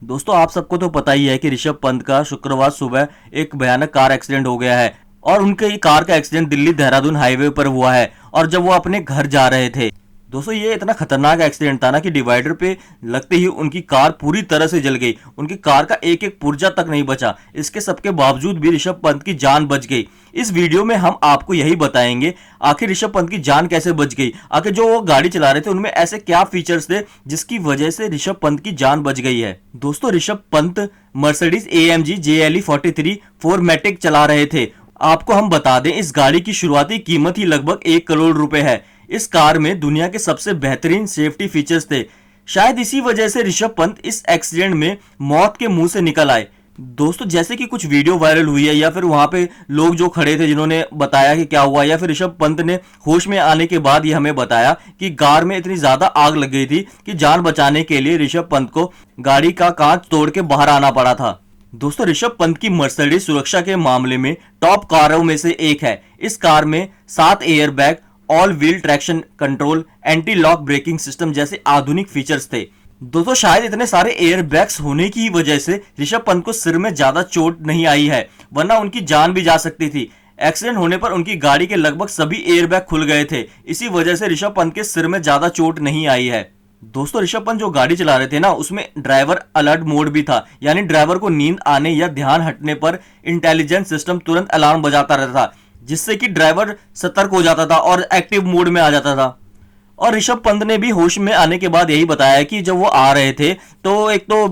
दोस्तों आप सबको तो पता ही है कि ऋषभ पंत का शुक्रवार सुबह एक भयानक कार एक्सीडेंट हो गया है। और उनके कार का एक्सीडेंट दिल्ली देहरादून हाईवे पर हुआ है और जब वो अपने घर जा रहे थे। दोस्तों ये इतना खतरनाक एक्सीडेंट था ना कि डिवाइडर पे लगते ही उनकी कार पूरी तरह से जल गई। उनकी कार का एक एक पुर्जा तक नहीं बचा। इसके सबके बावजूद भी ऋषभ पंत की जान बच गई। इस वीडियो में हम आपको यही बताएंगे आखिर ऋषभ पंत की जान कैसे बच गई, आखिर जो वो गाड़ी चला रहे थे उनमें ऐसे क्या फीचर्स थे जिसकी वजह से ऋषभ पंत की जान बच गई है। दोस्तों Rishabh Pant Mercedes AMG JLE 43 4MATIC चला रहे थे। आपको हम बता दें इस गाड़ी की शुरुआती कीमत ही लगभग 1 करोड़ रुपए है। इस कार में दुनिया के सबसे बेहतरीन सेफ्टी फीचर्स थे। शायद इसी वजह से ऋषभ पंत इस एक्सीडेंट में मौत के मुंह से निकल आए। दोस्तों जैसे कि कुछ वीडियो वायरल हुई है या फिर वहां पे लोग जो खड़े थे जिन्होंने बताया कि क्या हुआ, या फिर ऋषभ पंत ने होश में आने के बाद ये हमें बताया कि कार में इतनी ज्यादा आग लग गई थी कि जान बचाने के लिए ऋषभ पंत को गाड़ी का कांच तोड़ के बाहर आना पड़ा था। दोस्तों ऋषभ पंत की मर्सिडीज सुरक्षा के मामले में टॉप कारों में से एक है। इस कार में 7 airbag, all wheel traction control, anti lock braking system जैसे आधुनिक फीचर्स थे। दोस्तों शायद इतने सारे एयरबैग्स होने की वजह से ऋषभ पंत को सिर में ज्यादा चोट नहीं आई है, वरना उनकी जान भी जा सकती थी। एक्सीडेंट होने पर उनकी गाड़ी के लगभग सभी एयरबैग खुल गए थे। इसी वजह से ऋषभ पंत के सिर में ज्यादा चोट नहीं आई है। दोस्तों ऋषभ पंत जो गाड़ी चला रहे थे ना उसमें ड्राइवर अलर्ट मोड भी था, यानी ड्राइवर को नींद आने या ध्यान हटने पर इंटेलिजेंस सिस्टम तुरंत अलार्म बजाता रहता था, जिससे कि ड्राइवर सतर्क हो जाता था और एक्टिव मोड में आ जाता था। और ऋषभ पंत ने भी होश में आने के बाद यही बताया कि जब वो आ रहे थे तो एक तो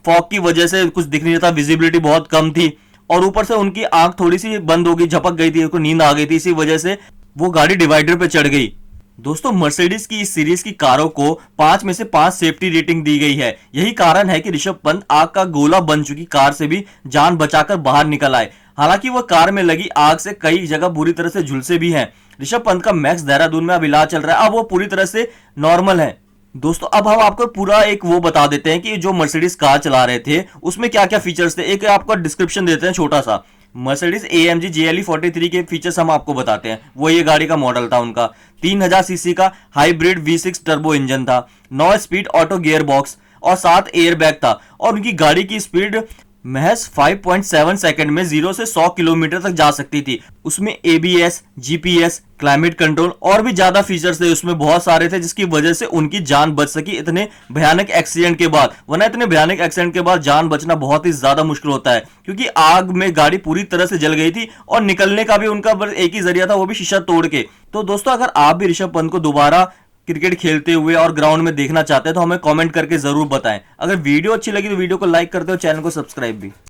फॉग की वजह से कुछ दिख नहीं रहा था, विजिबिलिटी बहुत कम थी और ऊपर से उनकी आंख थोड़ी सी बंद हो गई, झपक गई थी, उनको नींद आ गई थी। इसी वजह से वो गाड़ी डिवाइडर पे चढ़ गई। दोस्तों मर्सिडीज की इस सीरीज की कारों को 5 में से 5 सेफ्टी रेटिंग दी गई है। यही कारण है कि ऋषभ पंत आग का गोला बन चुकी कार से भी जान बचाकर बाहर निकल आए। हालांकि वह कार में लगी आग से कई जगह बुरी तरह से झुलसे भी हैं। ऋषभ पंत का मैक्स देहरादून में अब इलाज चल रहा है, अब वो पूरी तरह से नॉर्मल है। दोस्तों अब हम आपको पूरा एक वो बता देते हैं कि जो मर्सिडीज कार चला रहे थे उसमें क्या क्या फीचर्स थे। एक आपको डिस्क्रिप्शन देते हैं छोटा सा। मर्सिडीज AMG JLE 43 के फीचर्स हम आपको बताते हैं। वो ये गाड़ी का मॉडल था उनका। 3000 सीसी का हाइब्रिड V6 टर्बो इंजन था, 9 स्पीड ऑटो गियर बॉक्स और 7 एयर बैग था। और उनकी गाड़ी की स्पीड महज 5.7 सेकंड में 0 से 100 किलोमीटर तक जा सकती थी। उसमें ABS, GPS, क्लाइमेट कंट्रोल और भी ज्यादा फीचर्स थे, उसमें बहुत सारे थे, जिसकी वजह से उनकी जान बच सकी इतने भयानक एक्सीडेंट के बाद। वरना इतने भयानक एक्सीडेंट के बाद जान बचना बहुत ही ज्यादा मुश्किल होता है, क्योंकि आग में गाड़ी पूरी तरह से जल गई थी और निकलने का भी उनका बस एक ही जरिया था, वो भी शीशा तोड़ के। तो दोस्तों अगर आप भी ऋषभ पंत को दोबारा क्रिकेट खेलते हुए और ग्राउंड में देखना चाहते हैं तो हमें कमेंट करके जरूर बताएं। अगर वीडियो अच्छी लगी तो वीडियो को लाइक करते हो, चैनल को सब्सक्राइब भी।